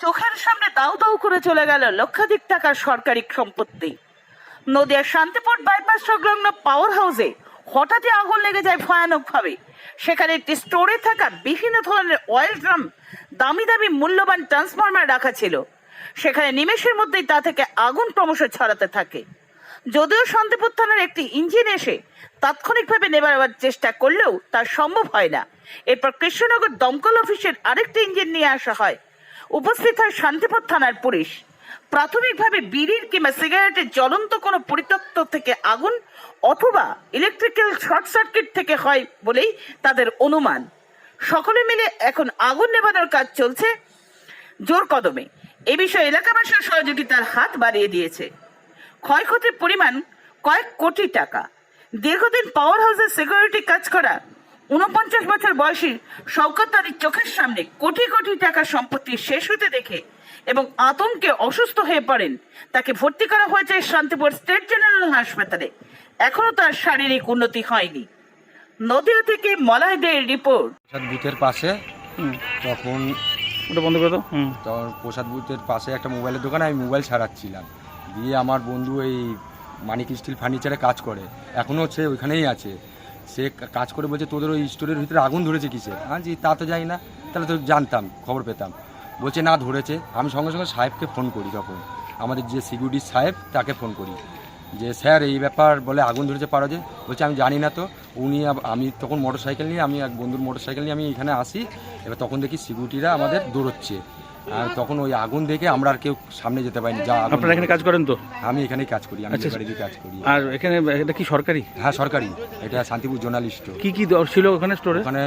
চোখের সামনে দাউ দাউ করে চলে গেল লক্ষাধিক টাকার সরকারি সম্পত্তি। নদিয়ার শান্তিপুর বাইপাস সংলগ্ন পাওয়ার হাউসে হঠাৎই আগুন লেগে যায় ভয়ানকভাবে। সেখানে একটি স্টোরে থাকা বিভিন্ন ধরনের অয়েল ড্রাম, দামি দামি মূল্যবান ট্রান্সফরমার রাখা ছিল। সেখানে নিমেষের মধ্যেই তা থেকে আগুন ক্রমশ ছড়াতে থাকে। যদিও শান্তিপুর থানার একটি ইঞ্জিন এসে তাৎক্ষণিকভাবে নেবার চেষ্টা করলেও তা সম্ভব হয় না। এরপর কৃষ্ণনগর দমকল অফিসের আরেকটি ইঞ্জিন নিয়ে আসা হয়। উপস্থিত হয় শান্তিপুর থানার পুলিশ। প্রাথমিকভাবে বিড়ির কিংবা সিগারেটের জ্বলন্ত কোনো পরিত্যক্ত থেকে আগুন অথবা ইলেকট্রিক্যাল শর্ট সার্কিট থেকে হয় বলেই তাদের অনুমান। সকলে মিলে এখন আগুন নেভানোর কাজ চলছে জোর কদমে। এ বিষয়ে এলাকাবাসীর সহযোগিতার হাত বাড়িয়ে দিয়েছে। ক্ষয়ক্ষতির পরিমাণ কয়েক কোটি টাকা। দীর্ঘদিন পাওয়ার হাউসের সিকিউরিটি কাজ করা ৪৯ বছর বয়সী শওকত আলীর চোখের সামনে কোটি কোটি টাকার সম্পত্তি শেষ হতে দেখে এবং আতঙ্কে অসুস্থ হয়ে পড়েন। তাকে ভর্তি করা হয়েছে শান্তিপুর স্টেট জেনারেল হাসপাতালে। এখনো তার শারীরিক উন্নতি হয়নি। নদিয়া থেকে মলয় দের রিপোর্ট। প্রসাদ বুথের পাশে তখন ওটা বন্ধ করে দাও। তখন প্রসাদ বুথের পাশে একটা মোবাইলের দোকানে আমি মোবাইল সারাচ্ছিলাম। দিয়ে আমার বন্ধু এই মানিক স্টিল ফার্নিচারে কাজ করে, এখনও সে ওইখানেই আছে। সে কাজ করে বলছে তোদের ওই স্টোরের ভিতরে আগুন ধরেছে কিসে? জি তা তো জানি না। তাহলে তো জানতাম, খবর পেতাম। বলছে না ধরেছে। আমি সঙ্গে সঙ্গে সাহেবকে ফোন করি, তখন আমাদের যে সিকিউরিটি সাহেব তাকে ফোন করি যে স্যার এই ব্যাপার, বলে আগুন ধরেছে পারো যে? বলছে আমি জানি না তো। উনি আমি তখন মোটর সাইকেল নিয়ে, আমি এক বন্ধুর মোটর সাইকেল নিয়ে আমি এখানে আসি। এবার তখন দেখি সিকিউরিটিরা আমাদের দৌড়চ্ছে। আর তখন ওই আগুন দেখে আমরা আর কেউ সামনে যেতে পারিনি। যা আপনারা এখানে কাজ করেন তো? আমি এখানেই কাজ করি, আমি বাড়িতে কাজ করি। আর এখানে এটা কি সরকারি? হ্যাঁ সরকারি, এটা শান্তিপুর জার্নালিস্ট। কি কি ছিল ওখানে স্টোরে? ওখানে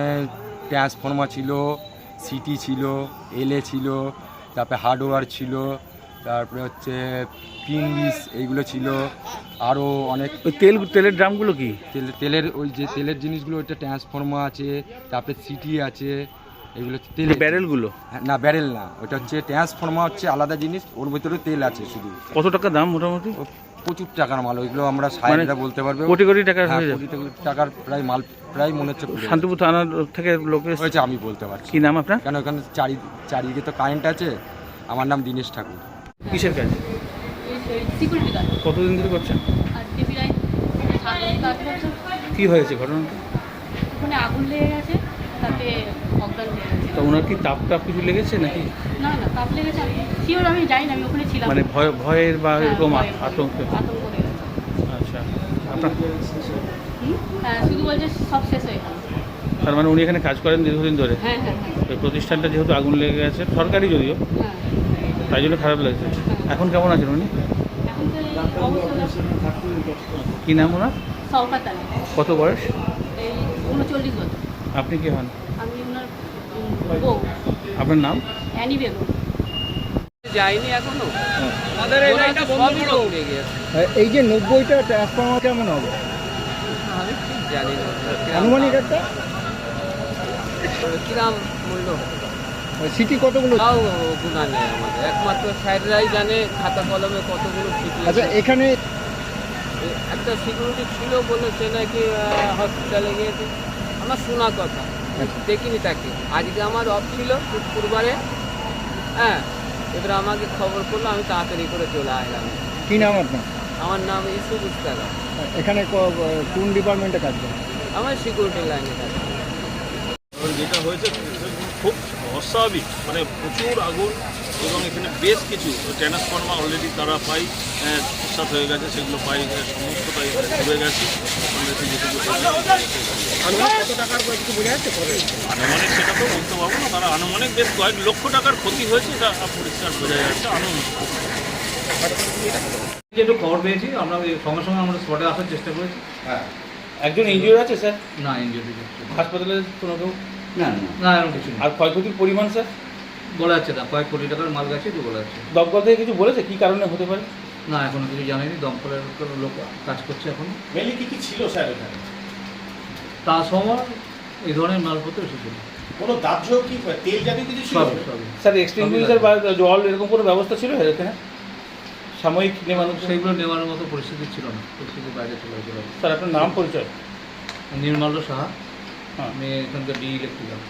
ট্রান্সফর্মার ছিল, সিটি ছিল, এলএ ছিল, তারপরে হার্ডওয়্যার ছিল, তারপরে হচ্ছে পিনবিস এইগুলো ছিল, আরও অনেক। ওই তেলের ড্রামগুলো কি? তেলের ওই যে তেলের জিনিসগুলো, ওইটা ট্রান্সফর্মার আছে, তারপরে সিটি আছে, এগুলো তেলের ব্যারেলগুলো? না ব্যারেল না, ওটা হচ্ছে ট্রান্সফর্মার, হচ্ছে আলাদা জিনিস, ওর ভিতরে তেল আছে শুধু। কত টাকা দাম মোটামুটি? প্রচুর টাকার মাল, ওইগুলো আমরা সাহেবরা বলতে পারবে। কোটি কোটি টাকার? কোটি টাকার প্রায় মাল, প্রায় মনে হচ্ছে। শান্তিপুর থানার থেকে লোক হয়েছে, আমি বলতে পারছি। কি নাম আপনার? কেন ওখানে চারিদিকে তো কারেন্ট আছে। আমার নাম দীনেশ ঠাকুর। কিসের কাজ? Security guard. কতদিন ধরে করছেন? আজকে প্রায় 7-8 বছর। কি হয়েছে ঘটনাটা? ওখানে আগুন লেগে গেছে, তাতে অজ্ঞান হয়ে গেছে। তো ওনার কি তাপ কিছু লেগেছে নাকি? না না, তাপ লেগেছে শিওর আমি জানি না, আমি ওখানে ছিলাম। মানে ভয়ের বা এরকম আতঙ্ক হয়ে গেছে। আচ্ছা, আপনার হ্যাঁ, শুধু বলছে সব শেষ হয়ে গেল। তার মানে উনি এখানে কাজ করেন দীর্ঘদিন ধরে? হ্যাঁ হ্যাঁ হ্যাঁ। ওই প্রতিষ্ঠানটা যেহেতু আগুন লেগে গেছে, সরকারি যদিও, হ্যাঁ, তাই জন্য খারাপ লাগছে। এখন কেমন আছেন উনি? এখন তো অবস্থা কী নাম ওনার? শওকত আলী। কত বয়স? এই 39 বছর। আপনি কি হন? আমি ওনার বউ। আপনার নাম? অ্যানি বেগম। যায়নি এখনো। আমাদের এই লাইনটা বন্ধ করে উড়ে গেছে। এই যে 90টা ট্রান্সফরমার কেমন হবে? আমি ঠিক জানি না আনুমানিক একটা কিরাম মূল্য। সিটি কতগুলো? তাও গুণা নেই আমাদের, একমাত্র স্যাররাই জানে খাতা কলমে কতগুলো সিটি। আচ্ছা, এখানে একটা সিকিউরিটি ছিল, বলেছে নাকি হসপিটালে গিয়েছে, আমার শোনা কথা, দেখিনি তাকে। আজকে আমার অফ ছিল শুক্রবারে। হ্যাঁ, এবার আমাকে খবর করলো, আমি তাড়াতাড়ি করে চলে আসলাম। কি নাম আপনার? আমার নাম ইসুফ ইস্তারা। এখানে কোন ডিপার্টমেন্টে কাজ করেন? আমার সিকিউরিটি লাইনে কাজ। যেটা হয়েছে খুব অস্বাভাবিক, মানে প্রচুর আগুন, এবং এখানে বেশ কিছু ট্রান্সফর্মার অলরেডি তারা পাই সাত হয়ে গেছে, সেগুলো পাই সমস্তটাই ঘুরে গেছে। আনুমানিক সেটা তো বলতে পারবো না, তারা আনুমানিক বেশ কয়েক লক্ষ টাকার ক্ষতি হয়েছে, এটা পরিষ্কার বোঝা যাচ্ছে। আনুমানিক যেটু খবর পেয়েছি আমরা সঙ্গে সঙ্গে আমরা স্পটে আসার চেষ্টা করেছি। হ্যাঁ, একজন ইনজিওর আছে স্যার? না, ইনজিওরি হাসপাতালে কোনো কেউ? না না না, এরকম কিছু না। আর ক্ষয়ক্ষতির পরিমাণ স্যার বলা যাচ্ছে না, কয়েক কোটি টাকার মাল গেছে, তো বলা যাচ্ছে। দমকল থেকে কিছু বলেছে কী কারণে হতে পারে? না, এখনো কিছু জানেনি। দমকলের লোক কাজ করছে এখন। মেনলি কী কী ছিল স্যার এখানে? ট্রান্সফর্মার, এই ধরনের মালপত্র এসেছিল। কোনো দাহ্য কি তেল জাতীয় কিছু ছিল? সবই সবই। স্যার এক্সটিংগুইশার বা জল এরকম কোনো ব্যবস্থা ছিল এখানে? সাময়িক নেওয়ানো? সেইগুলো নেওয়ার মতো পরিস্থিতি ছিল না, পরিস্থিতির বাইরে চলে গেছিল। স্যার আপনার নাম পরিচয়? নির্মল সাহা। হ্যাঁ, আমি এখানকার ডি ইলেকট্রিক্যাল।